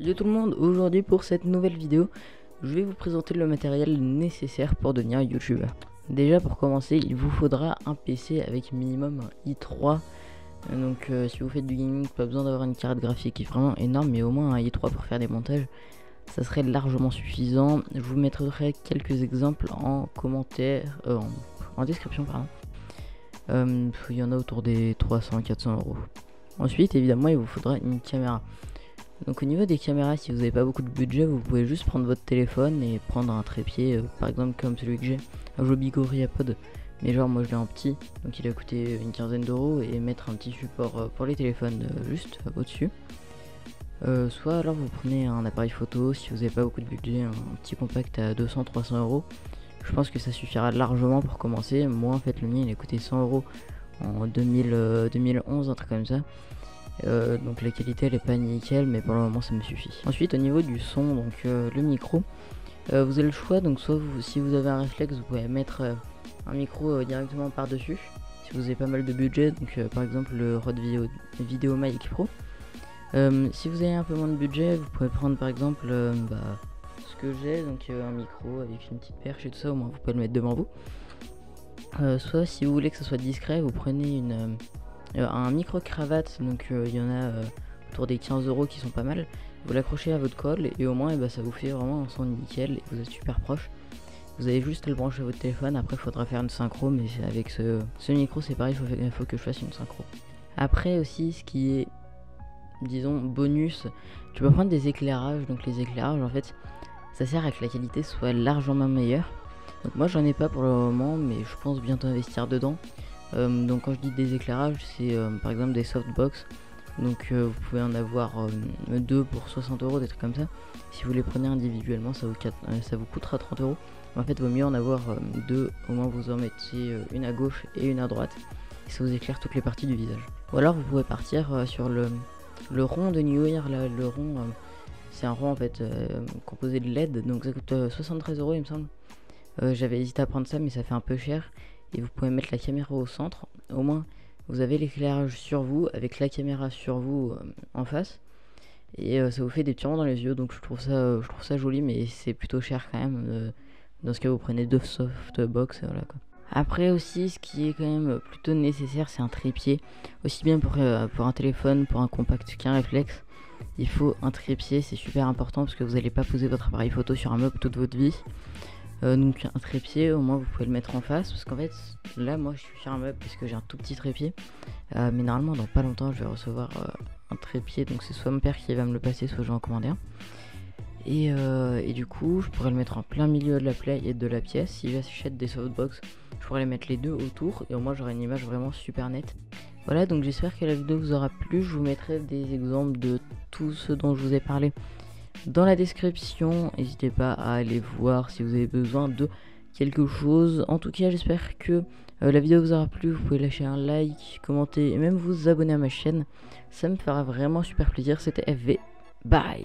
Salut tout le monde, aujourd'hui pour cette nouvelle vidéo, je vais vous présenter le matériel nécessaire pour devenir youtubeur. Déjà pour commencer, il vous faudra un PC avec minimum un i3. Donc si vous faites du gaming, pas besoin d'avoir une carte graphique qui est vraiment énorme, mais au moins un i3 pour faire des montages, ça serait largement suffisant. Je vous mettrai quelques exemples en commentaire, en description pardon. Il y en a autour des 300-400 euros. Ensuite évidemment il vous faudra une caméra. Donc au niveau des caméras, si vous n'avez pas beaucoup de budget, vous pouvez juste prendre votre téléphone et prendre un trépied, par exemple comme celui que j'ai, un Joby GorillaPod. Mais genre moi je l'ai en petit, donc il a coûté une quinzaine d'euros, et mettre un petit support pour les téléphones juste au-dessus. Soit alors vous prenez un appareil photo, si vous n'avez pas beaucoup de budget, un petit compact à 200-300 euros. Je pense que ça suffira largement pour commencer. Moi en fait le mien il a coûté 100 euros en 2011, un truc comme ça. Donc la qualité elle est pas nickel, mais pour le moment ça me suffit. Ensuite au niveau du son, donc le micro, vous avez le choix. Donc soit si vous avez un réflexe, vous pouvez mettre un micro directement par dessus si vous avez pas mal de budget, donc par exemple le Rode VideoMic Pro. Si vous avez un peu moins de budget, vous pouvez prendre par exemple ce que j'ai, donc un micro avec une petite perche et tout ça, au moins vous pouvez le mettre devant vous. Soit si vous voulez que ça soit discret, vous prenez un micro cravate, donc il y en a autour des 15 euros qui sont pas mal. Vous l'accrochez à votre col et au moins ça vous fait vraiment un son nickel et vous êtes super proche. Vous avez juste à le brancher à votre téléphone. Après il faudra faire une synchro, mais avec ce micro c'est pareil, il faut que je fasse une synchro. Après aussi ce qui est, disons, bonus, tu peux prendre des éclairages. Donc les éclairages en fait ça sert à que la qualité soit largement meilleure. Donc moi j'en ai pas pour le moment, mais je pense bientôt investir dedans. Donc quand je dis des éclairages, c'est par exemple des softbox. Donc vous pouvez en avoir 2 pour 60 euros, des trucs comme ça. Si vous les prenez individuellement, ça vous coûtera 30 euros. En fait, vaut mieux en avoir 2, au moins vous en mettez une à gauche et une à droite. Et ça vous éclaire toutes les parties du visage. Ou alors vous pouvez partir sur le rond de New Year, là, le rond, c'est un rond en fait composé de LED, donc ça coûte 73 euros il me semble. J'avais hésité à prendre ça, mais ça fait un peu cher. Et vous pouvez mettre la caméra au centre, au moins vous avez l'éclairage sur vous avec la caméra sur vous en face, et ça vous fait des petits ronds dans les yeux. Donc je trouve ça joli, mais c'est plutôt cher quand même. Dans ce cas vous prenez 2 softbox, voilà quoi. Après aussi ce qui est quand même plutôt nécessaire, c'est un trépied, aussi bien pour un téléphone, pour un compact qu'un réflexe. Il faut un trépied, c'est super important parce que vous n'allez pas poser votre appareil photo sur un meuble toute votre vie. Donc un trépied, au moins vous pouvez le mettre en face, parce qu'en fait là moi je suis sur un meuble parce que j'ai un tout petit trépied, mais normalement dans pas longtemps je vais recevoir un trépied, donc c'est soit mon père qui va me le passer, soit je vais en commander un. Et du coup je pourrais le mettre en plein milieu de la pièce. Si j'achète des softbox, je pourrais les mettre les deux autour et au moins j'aurai une image vraiment super nette. Voilà, donc j'espère que la vidéo vous aura plu. Je vous mettrai des exemples de tout ce dont je vous ai parlé dans la description. N'hésitez pas à aller voir si vous avez besoin de quelque chose. En tout cas j'espère que la vidéo vous aura plu. Vous pouvez lâcher un like, commenter et même vous abonner à ma chaîne, ça me fera vraiment super plaisir. C'était FV, bye.